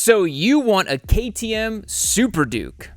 So you want a KTM Super Duke?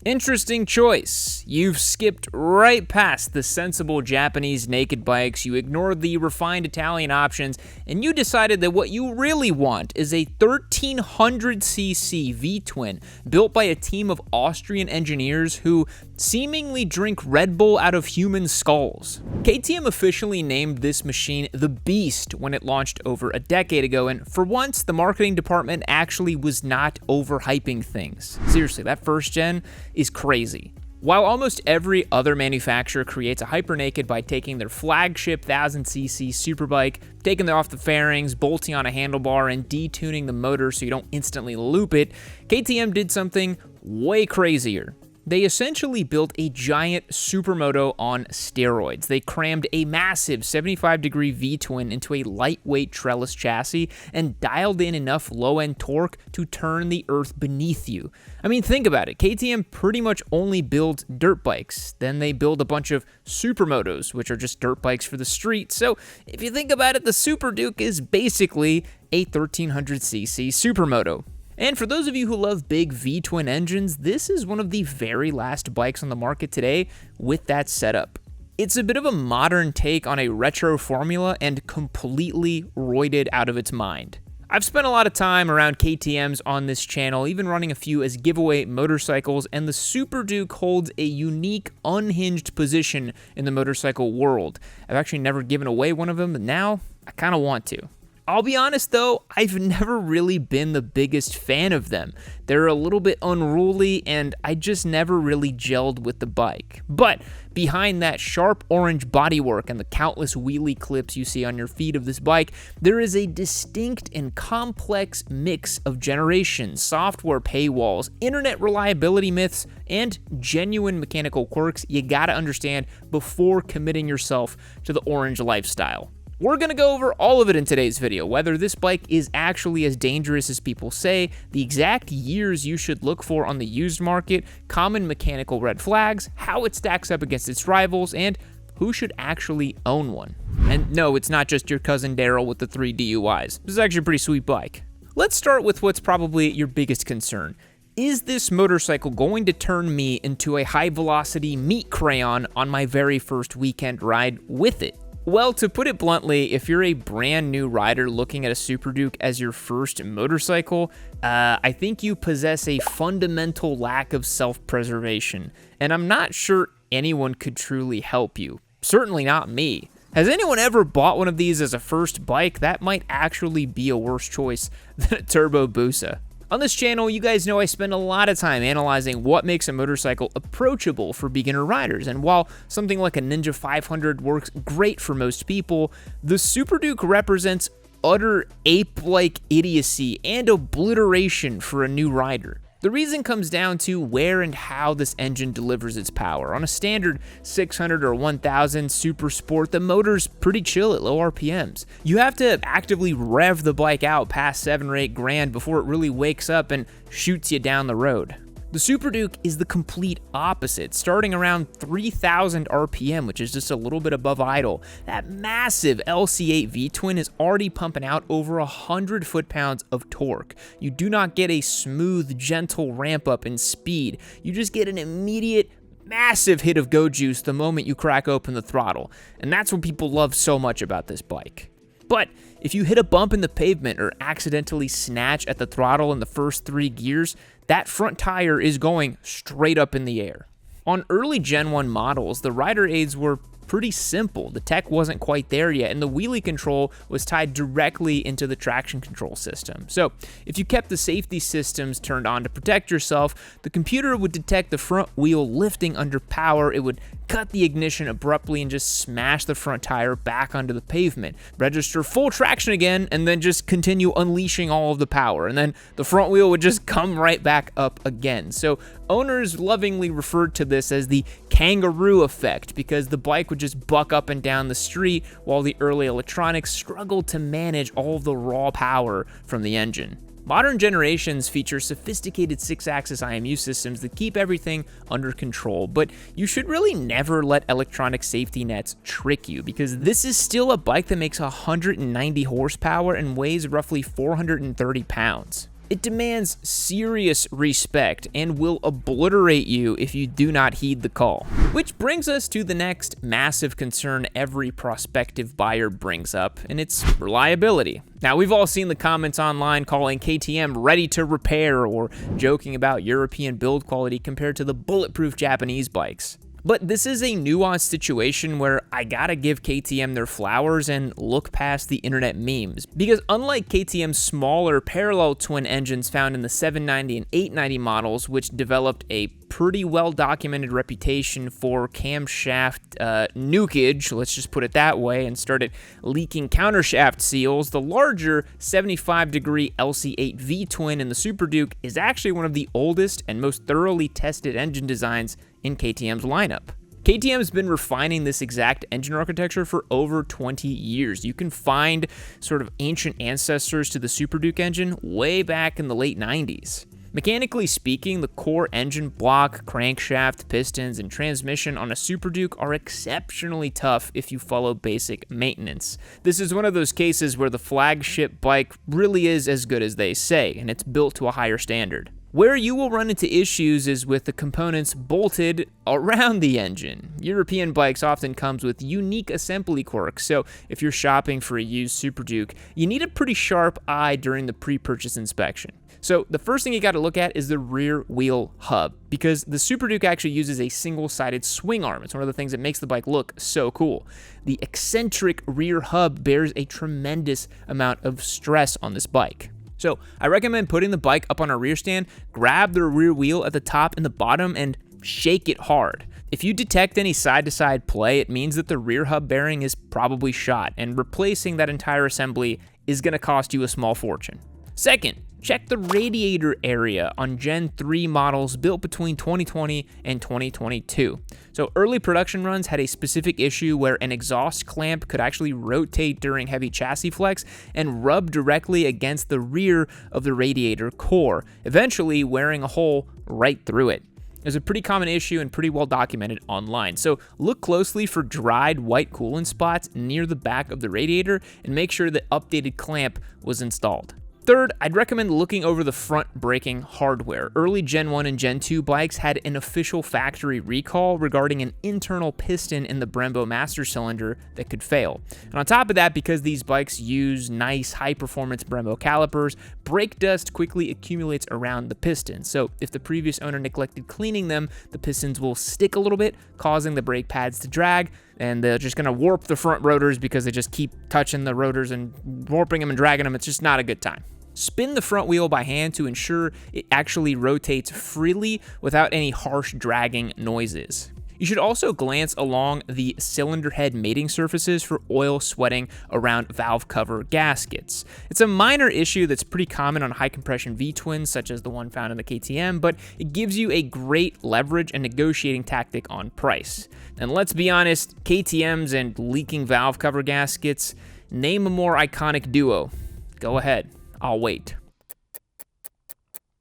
Interesting choice. You've skipped right past the sensible Japanese naked bikes, you ignored the refined Italian options, and you decided that what you really want is a 1300cc V-twin built by a team of Austrian engineers who seemingly drink Red Bull out of human skulls. KTM officially named this machine the Beast when it launched over a decade ago, and for once, the marketing department actually was not overhyping things. Seriously, that first gen is crazy. While almost every other manufacturer creates a hypernaked by taking their flagship 1000cc superbike, taking it off the fairings, bolting on a handlebar, and detuning the motor so you don't instantly loop it, KTM did something way crazier. They essentially built a giant supermoto on steroids. They crammed a massive 75-degree V-twin into a lightweight trellis chassis and dialed in enough low-end torque to turn the earth beneath you. I mean, think about it. KTM pretty much only builds dirt bikes. Then they build a bunch of supermotos, which are just dirt bikes for the street. So if you think about it, the Super Duke is basically a 1300cc supermoto. And for those of you who love big V-twin engines, this is one of the very last bikes on the market today with that setup. It's a bit of a modern take on a retro formula and completely roided out of its mind. I've spent a lot of time around KTMs on this channel, even running a few as giveaway motorcycles, and the Super Duke holds a unique, unhinged position in the motorcycle world. I've actually never given away one of them, but now I kind of want to. I'll be honest though, I've never really been the biggest fan of them. They're a little bit unruly and I just never really gelled with the bike. But behind that sharp orange bodywork and the countless wheelie clips you see on your feet of this bike, there is a distinct and complex mix of generations, software paywalls, internet reliability myths, and genuine mechanical quirks you gotta understand before committing yourself to the orange lifestyle. We're going to go over all of it in today's video, whether this bike is actually as dangerous as people say, the exact years you should look for on the used market, common mechanical red flags, how it stacks up against its rivals, and who should actually own one. And no, it's not just your cousin Daryl with the 3 DUIs. This is actually a pretty sweet bike. Let's start with what's probably your biggest concern. Is this motorcycle going to turn me into a high-velocity meat crayon on my very first weekend ride with it? Well, to put it bluntly, if you're a brand new rider looking at a Super Duke as your first motorcycle, I think you possess a fundamental lack of self-preservation, and I'm not sure anyone could truly help you. Certainly not me. Has anyone ever bought one of these as a first bike? That might actually be a worse choice than a Turbo Hayabusa. On this channel, you guys know I spend a lot of time analyzing what makes a motorcycle approachable for beginner riders, and while something like a Ninja 500 works great for most people, the Super Duke represents utter ape-like idiocy and obliteration for a new rider. The reason comes down to where and how this engine delivers its power. On a standard 600 or 1000 Super Sport, the motor's pretty chill at low RPMs. You have to actively rev the bike out past 7 or 8 grand before it really wakes up and shoots you down the road. The Super Duke is the complete opposite, starting around 3,000 RPM, which is just a little bit above idle. That massive LC8 V-twin is already pumping out over 100 foot-pounds of torque. You do not get a smooth, gentle ramp-up in speed. You just get an immediate, massive hit of go juice the moment you crack open the throttle. And that's what people love so much about this bike. But if you hit a bump in the pavement or accidentally snatch at the throttle in the first 3 gears, that front tire is going straight up in the air. On early Gen 1 models, the rider aids were pretty simple. The tech wasn't quite there yet, and the wheelie control was tied directly into the traction control system. So if you kept the safety systems turned on to protect yourself, the computer would detect the front wheel lifting under power, it would cut the ignition abruptly and just smash the front tire back onto the pavement, register full traction again, and then just continue unleashing all of the power, and then the front wheel would just come right back up again. So owners lovingly referred to this as the kangaroo effect, because the bike would just buck up and down the street while the early electronics struggled to manage all of the raw power from the engine. Modern generations feature sophisticated 6-axis IMU systems that keep everything under control, but you should really never let electronic safety nets trick you, because this is still a bike that makes 190 horsepower and weighs roughly 430 pounds. It demands serious respect and will obliterate you if you do not heed the call. Which brings us to the next massive concern every prospective buyer brings up, and it's reliability. Now, we've all seen the comments online calling KTM ready to repair or joking about European build quality compared to the bulletproof Japanese bikes. But this is a nuanced situation where I gotta give KTM their flowers and look past the internet memes. Because unlike KTM's smaller parallel twin engines found in the 790 and 890 models, which developed a pretty well-documented reputation for camshaft nukage, let's just put it that way, and started leaking countershaft seals, the larger 75-degree LC8 V-twin in the Super Duke is actually one of the oldest and most thoroughly tested engine designs in KTM's lineup. KTM's been refining this exact engine architecture for over 20 years. You can find sort of ancient ancestors to the Super Duke engine way back in the late 90s. Mechanically speaking, the core engine block, crankshaft, pistons, and transmission on a Super Duke are exceptionally tough if you follow basic maintenance. This is one of those cases where the flagship bike really is as good as they say, and it's built to a higher standard. Where you will run into issues is with the components bolted around the engine. European bikes often comes with unique assembly quirks, so if you're shopping for a used Super Duke, you need a pretty sharp eye during the pre-purchase inspection. So the first thing you got to look at is the rear wheel hub, because the Super Duke actually uses a single-sided swing arm. It's one of the things that makes the bike look so cool. The eccentric rear hub bears a tremendous amount of stress on this bike. So I recommend putting the bike up on a rear stand, grab the rear wheel at the top and the bottom, and shake it hard. If you detect any side-to-side play, it means that the rear hub bearing is probably shot, and replacing that entire assembly is going to cost you a small fortune. Second, check the radiator area on Gen 3 models built between 2020 and 2022. So early production runs had a specific issue where an exhaust clamp could actually rotate during heavy chassis flex and rub directly against the rear of the radiator core, eventually wearing a hole right through it. It's a pretty common issue and pretty well documented online. So look closely for dried white coolant spots near the back of the radiator and make sure the updated clamp was installed. Third, I'd recommend looking over the front braking hardware. Early Gen 1 and Gen 2 bikes had an official factory recall regarding an internal piston in the Brembo master cylinder that could fail. And on top of that, because these bikes use nice high-performance Brembo calipers, brake dust quickly accumulates around the piston. So if the previous owner neglected cleaning them, the pistons will stick a little bit, causing the brake pads to drag, and they're just going to warp the front rotors because they just keep touching the rotors and warping them and dragging them. It's just not a good time. Spin the front wheel by hand to ensure it actually rotates freely without any harsh dragging noises. You should also glance along the cylinder head mating surfaces for oil sweating around valve cover gaskets. It's a minor issue that's pretty common on high compression V-twins such as the one found in the KTM, but it gives you a great leverage and negotiating tactic on price. And let's be honest, KTMs and leaking valve cover gaskets, name a more iconic duo. Go ahead. I'll wait.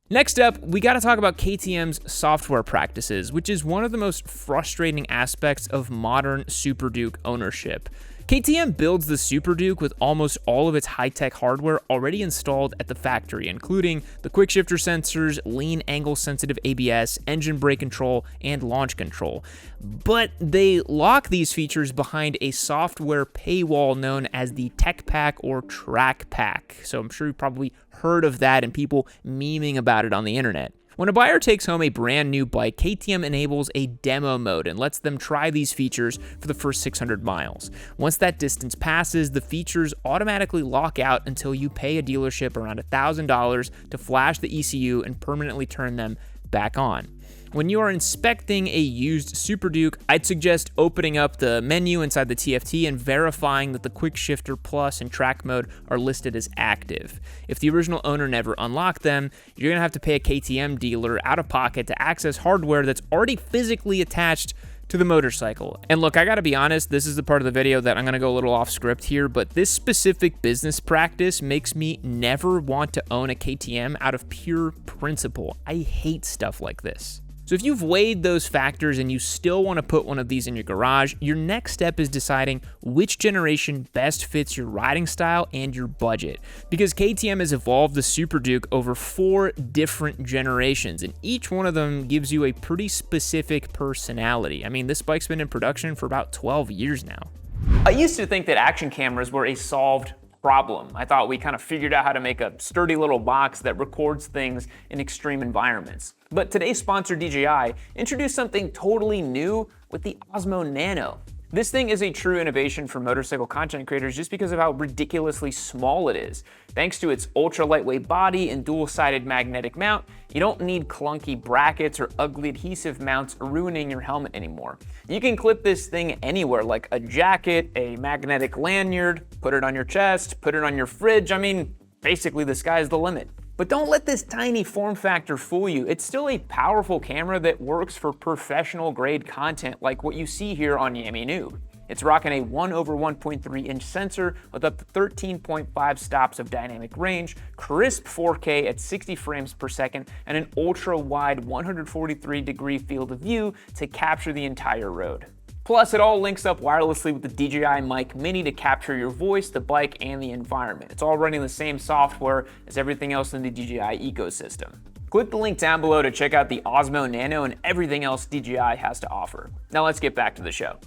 Next up, we got to talk about KTM's software practices, which is one of the most frustrating aspects of modern Super Duke ownership. KTM builds the Super Duke with almost all of its high-tech hardware already installed at the factory, including the quick shifter sensors, lean angle-sensitive ABS, engine brake control, and launch control. But they lock these features behind a software paywall known as the Tech Pack or Track Pack. So I'm sure you've probably heard of that and people memeing about it on the internet. When a buyer takes home a brand new bike, KTM enables a demo mode and lets them try these features for the first 600 miles. Once that distance passes, the features automatically lock out until you pay a dealership around $1,000 to flash the ECU and permanently turn them back on. When you are inspecting a used Super Duke, I'd suggest opening up the menu inside the TFT and verifying that the Quick Shifter Plus and Track Mode are listed as active. If the original owner never unlocked them, you're going to have to pay a KTM dealer out of pocket to access hardware that's already physically attached to the motorcycle. And look, I gotta be honest, this is the part of the video that I'm gonna go a little off script here, but this specific business practice makes me never want to own a KTM out of pure principle. I hate stuff like this. So if you've weighed those factors and you still want to put one of these in your garage, your next step is deciding which generation best fits your riding style and your budget. Because KTM has evolved the Super Duke over 4 different generations, and each one of them gives you a pretty specific personality. I mean, this bike's been in production for about 12 years now. I used to think that action cameras were a solved problem. I thought we kind of figured out how to make a sturdy little box that records things in extreme environments. But today's sponsor, DJI, introduced something totally new with the Osmo Nano. This thing is a true innovation for motorcycle content creators just because of how ridiculously small it is. Thanks to its ultra lightweight body and dual-sided magnetic mount, you don't need clunky brackets or ugly adhesive mounts ruining your helmet anymore. You can clip this thing anywhere, like a jacket, a magnetic lanyard, put it on your chest, put it on your fridge. I mean, basically the sky's the limit. But don't let this tiny form factor fool you. It's still a powerful camera that works for professional grade content like what you see here on Yami Noob. It's rocking a 1/1.3 inch sensor with up to 13.5 stops of dynamic range, crisp 4K at 60 frames per second, and an ultra wide 143-degree field of view to capture the entire road. Plus, it all links up wirelessly with the DJI Mic Mini to capture your voice, the bike, and the environment. It's all running the same software as everything else in the DJI ecosystem. Click the link down below to check out the Osmo Nano and everything else DJI has to offer. Now let's get back to the show.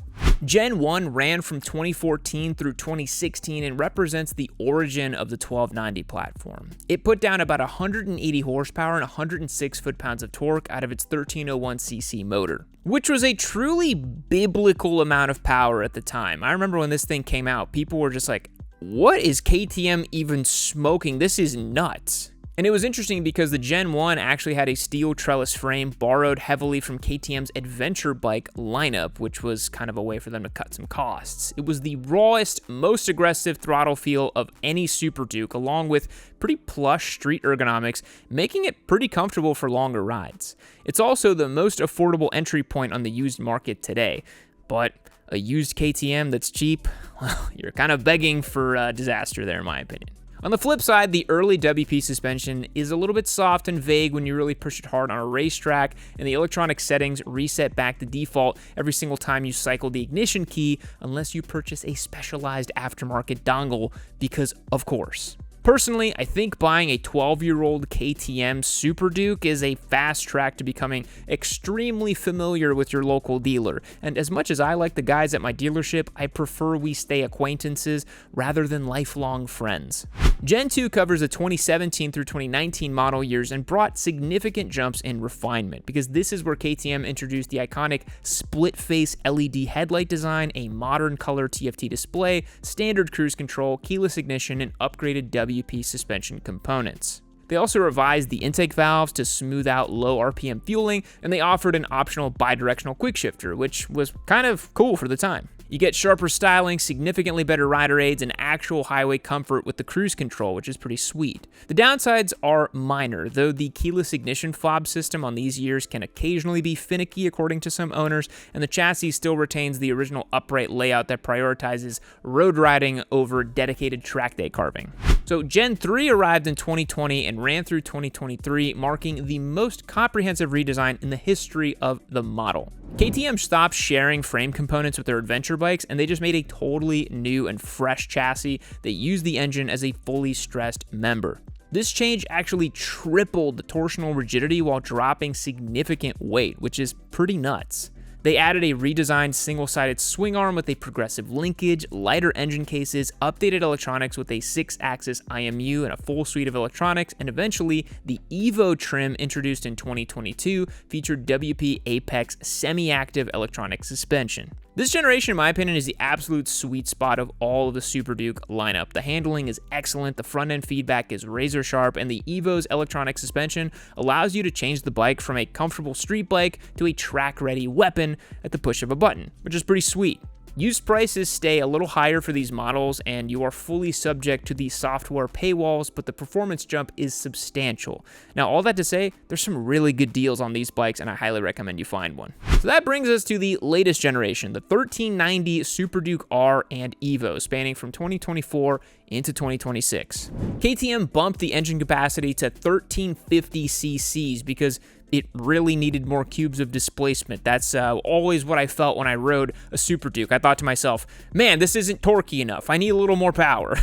Gen 1 ran from 2014 through 2016 and represents the origin of the 1290 platform. It put down about 180 horsepower and 106 foot-pounds of torque out of its 1301cc motor, which was a truly biblical amount of power at the time. I remember when this thing came out, people were just like, what is KTM even smoking? This is nuts. And it was interesting because the Gen 1 actually had a steel trellis frame borrowed heavily from KTM's adventure bike lineup, which was kind of a way for them to cut some costs. It was the rawest, most aggressive throttle feel of any Super Duke, along with pretty plush street ergonomics, making it pretty comfortable for longer rides. It's also the most affordable entry point on the used market today, but a used KTM that's cheap, well, you're kind of begging for disaster there, in my opinion. On the flip side, the early WP suspension is a little bit soft and vague when you really push it hard on a racetrack, and the electronic settings reset back to default every single time you cycle the ignition key, unless you purchase a specialized aftermarket dongle, because of course. Personally, I think buying a 12-year-old KTM Super Duke is a fast track to becoming extremely familiar with your local dealer. And as much as I like the guys at my dealership, I prefer we stay acquaintances rather than lifelong friends. Gen 2 covers the 2017 through 2019 model years and brought significant jumps in refinement, because this is where KTM introduced the iconic split-face LED headlight design, a modern color TFT display, standard cruise control, keyless ignition, and upgraded WP suspension components. They also revised the intake valves to smooth out low RPM fueling, and they offered an optional bidirectional quick shifter, which was kind of cool for the time. You get sharper styling, significantly better rider aids, and actual highway comfort with the cruise control, which is pretty sweet. The downsides are minor, though the keyless ignition fob system on these years can occasionally be finicky according to some owners, and the chassis still retains the original upright layout that prioritizes road riding over dedicated track day carving. So Gen 3 arrived in 2020 and ran through 2023, marking the most comprehensive redesign in the history of the model. KTM stopped sharing frame components with their adventure bikes, and they just made a totally new and fresh chassis that used the engine as a fully stressed member. This change actually tripled the torsional rigidity while dropping significant weight, which is pretty nuts. They added a redesigned single-sided swing arm with a progressive linkage, lighter engine cases, updated electronics with a 6-axis IMU and a full suite of electronics, and eventually the Evo trim introduced in 2022 featured WP Apex semi-active electronic suspension. This generation, in my opinion, is the absolute sweet spot of all of the Super Duke lineup. The handling is excellent, the front-end feedback is razor sharp, and the Evo's electronic suspension allows you to change the bike from a comfortable street bike to a track-ready weapon at the push of a button, which is pretty sweet. Used prices stay a little higher for these models, and you are fully subject to the software paywalls, but the performance jump is substantial. Now, all that to say, there's some really good deals on these bikes, and I highly recommend you find one. So that brings us to the latest generation, the 1390 Super Duke R and Evo, spanning from 2024 into 2026. KTM bumped the engine capacity to 1350 cc's because it really needed more cubes of displacement. That's always what I felt when I rode a Super Duke. I thought to myself, man, this isn't torquey enough. I need a little more power.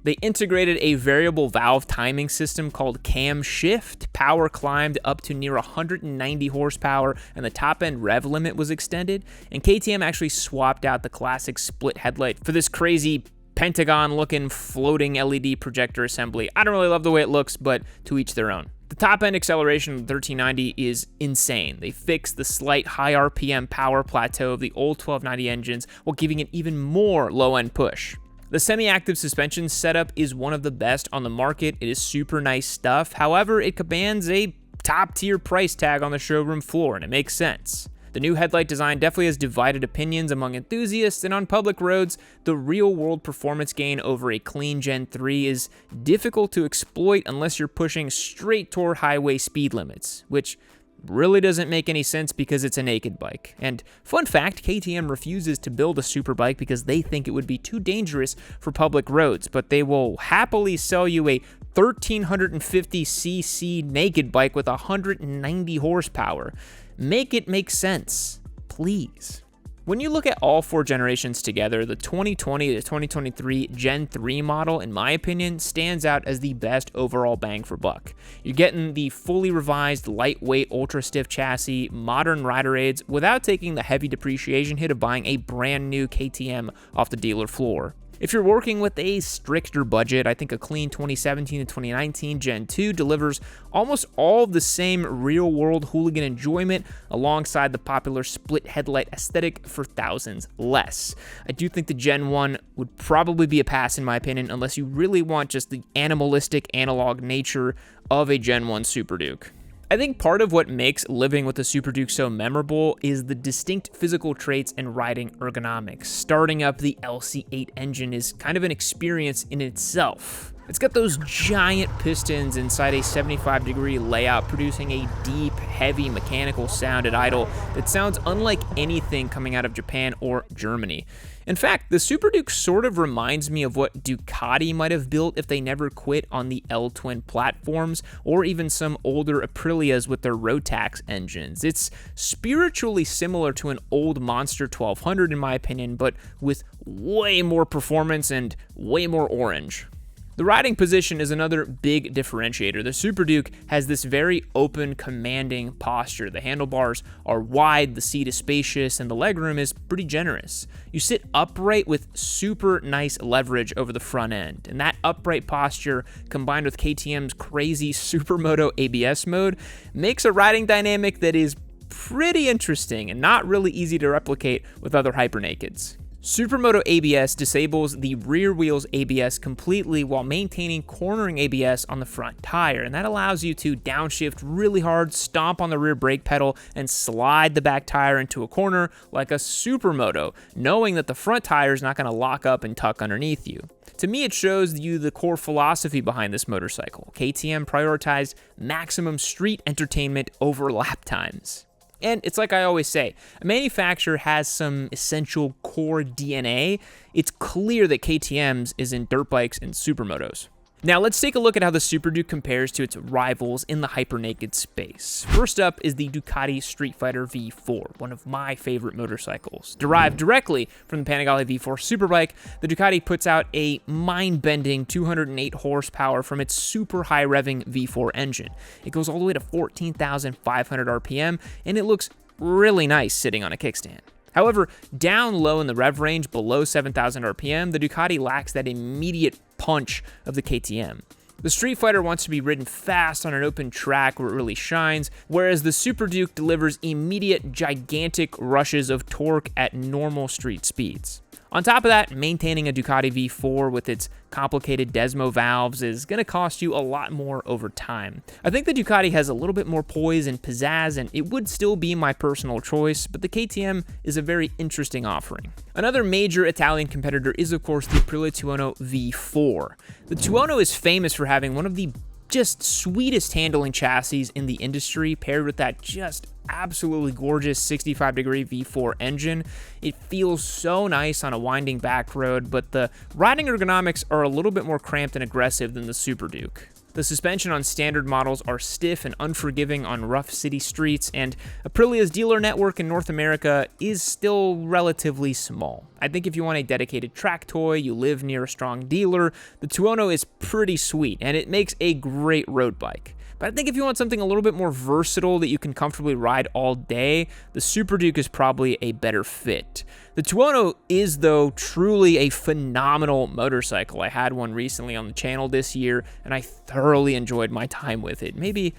They integrated a variable valve timing system called Cam Shift. Power climbed up to near 190 horsepower, and the top-end rev limit was extended. And KTM actually swapped out the classic split headlight for this crazy pentagon-looking floating LED projector assembly. I don't really love the way it looks, but to each their own. The top-end acceleration of the 1390 is insane. They fixed the slight high RPM power plateau of the old 1290 engines while giving it even more low-end push. The semi-active suspension setup is one of the best on the market. It is super nice stuff. However, it commands a top-tier price tag on the showroom floor, and it makes sense. The new headlight design definitely has divided opinions among enthusiasts, and on public roads, the real-world performance gain over a clean Gen 3 is difficult to exploit unless you're pushing straight toward highway speed limits, which really doesn't make any sense because it's a naked bike. And fun fact, KTM refuses to build a super bike because they think it would be too dangerous for public roads, but they will happily sell you a 1350cc naked bike with 190 horsepower. Make it make sense, please. When you look at all four generations together, the 2020 to 2023 Gen 3 model, in my opinion, stands out as the best overall bang for buck. You're getting the fully revised, lightweight, ultra-stiff chassis, modern rider aids, without taking the heavy depreciation hit of buying a brand new KTM off the dealer floor. If you're working with a stricter budget, I think a clean 2017 to 2019 Gen 2 delivers almost all of the same real-world hooligan enjoyment alongside the popular split headlight aesthetic for thousands less. I do think the Gen 1 would probably be a pass in my opinion, unless you really want just the animalistic analog nature of a Gen 1 Super Duke. I think part of what makes living with the Super Duke so memorable is the distinct physical traits and riding ergonomics. Starting up the LC8 engine is kind of an experience in itself. It's got those giant pistons inside a 75-degree layout, producing a deep, heavy mechanical sound at idle that sounds unlike anything coming out of Japan or Germany. In fact, the Super Duke sort of reminds me of what Ducati might have built if they never quit on the L-twin platforms, or even some older Aprilias with their Rotax engines. It's spiritually similar to an old Monster 1200 in my opinion, but with way more performance and way more orange. The riding position is another big differentiator. The Super Duke has this very open, commanding posture. The handlebars are wide, the seat is spacious, and the legroom is pretty generous. You sit upright with super nice leverage over the front end, and that upright posture, combined with KTM's crazy Supermoto ABS mode, makes a riding dynamic that is pretty interesting and not really easy to replicate with other hypernakeds. Supermoto ABS disables the rear wheel's ABS completely while maintaining cornering ABS on the front tire, and that allows you to downshift really hard, stomp on the rear brake pedal, and slide the back tire into a corner like a Supermoto, knowing that the front tire is not going to lock up and tuck underneath you. To me, it shows you the core philosophy behind this motorcycle. KTM prioritized maximum street entertainment over lap times. And it's like I always say, a manufacturer has some essential core DNA. It's clear that KTM's is in dirt bikes and supermotos. Now let's take a look at how the Super Duke compares to its rivals in the hypernaked space. First up is the Ducati Street Fighter V4, one of my favorite motorcycles. Derived directly from the Panigale V4 Superbike, the Ducati puts out a mind-bending 208 horsepower from its super high-revving V4 engine. It goes all the way to 14,500 RPM, and it looks really nice sitting on a kickstand. However, down low in the rev range below 7,000 RPM, the Ducati lacks that immediate punch of the KTM. The Street Fighter wants to be ridden fast on an open track where it really shines, whereas the Super Duke delivers immediate, gigantic rushes of torque at normal street speeds. On top of that, maintaining a Ducati V4 with its complicated Desmo valves is going to cost you a lot more over time. I think the Ducati has a little bit more poise and pizzazz, and it would still be my personal choice, but the KTM is a very interesting offering. Another major Italian competitor is, of course, the Aprilia Tuono V4. The Tuono is famous for having one of the just sweetest handling chassis in the industry, paired with that just absolutely gorgeous 65-degree V4 engine. It feels so nice on a winding back road, but the riding ergonomics are a little bit more cramped and aggressive than the Super Duke. The The suspension on standard models are stiff and unforgiving on rough city streets, and Aprilia's dealer network in North America is still relatively small. I think if you want a dedicated track toy, you live near a strong dealer, the Tuono is pretty sweet, and it makes a great road bike. But I think if you want something a little bit more versatile that you can comfortably ride all day, the Super Duke is probably a better fit. The Tuono is, though, truly a phenomenal motorcycle. I had one recently on the channel this year, and I thoroughly enjoyed my time with it. Maybe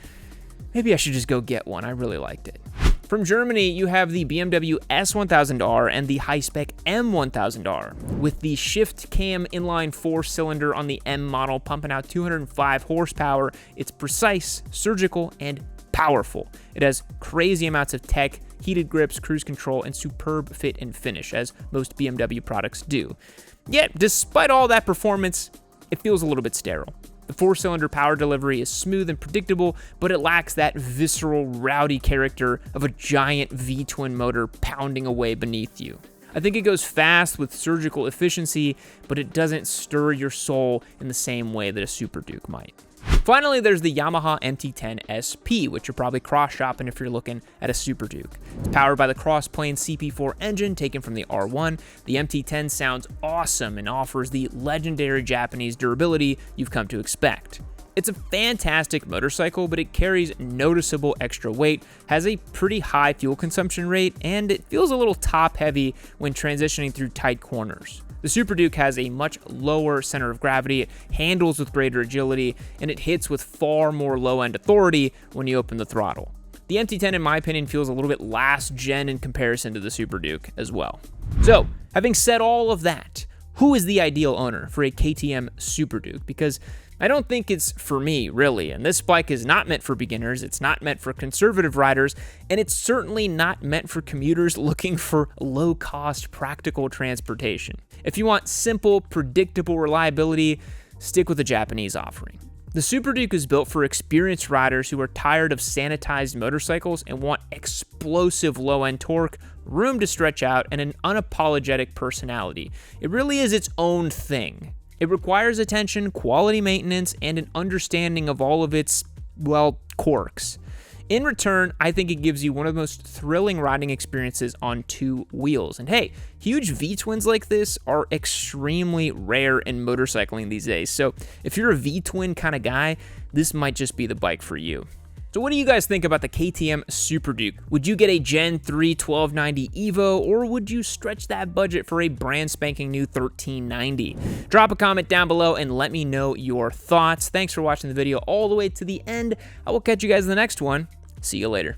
I should just go get one. I really liked it. From Germany, you have the BMW S1000R and the high-spec M1000R. With the Shift Cam inline 4-cylinder on the M model pumping out 205 horsepower, it's precise, surgical, and powerful. It has crazy amounts of tech, heated grips, cruise control, and superb fit and finish, as most BMW products do. Yet, despite all that performance, it feels a little bit sterile. The 4-cylinder power delivery is smooth and predictable, but it lacks that visceral, rowdy character of a giant V-twin motor pounding away beneath you. I think it goes fast with surgical efficiency, but it doesn't stir your soul in the same way that a Super Duke might. Finally, there's the Yamaha MT-10 SP, which you're probably cross-shopping if you're looking at a Super Duke. It's powered by the cross-plane CP4 engine taken from the R1. The MT-10 sounds awesome and offers the legendary Japanese durability you've come to expect. It's a fantastic motorcycle, but it carries noticeable extra weight, has a pretty high fuel consumption rate, and it feels a little top-heavy when transitioning through tight corners. The Super Duke has a much lower center of gravity, it handles with greater agility, and it hits with far more low-end authority when you open the throttle. The MT-10, in my opinion, feels a little bit last gen in comparison to the Super Duke as well. So, having said all of that, who is the ideal owner for a KTM Super Duke? Because I don't think it's for me, really, and this bike is not meant for beginners, it's not meant for conservative riders, and it's certainly not meant for commuters looking for low-cost, practical transportation. If you want simple, predictable reliability, stick with the Japanese offering. The Super Duke is built for experienced riders who are tired of sanitized motorcycles and want explosive low-end torque, room to stretch out, and an unapologetic personality. It really is its own thing. It requires attention, quality maintenance, and an understanding of all of its, well, quirks. In return, I think it gives you one of the most thrilling riding experiences on two wheels. And hey, huge V-twins like this are extremely rare in motorcycling these days. So if you're a V-twin kind of guy, this might just be the bike for you. So what do you guys think about the KTM Super Duke? Would you get a Gen 3 1290 Evo, or would you stretch that budget for a brand spanking new 1390? Drop a comment down below and let me know your thoughts. Thanks for watching the video all the way to the end. I will catch you guys in the next one. See you later.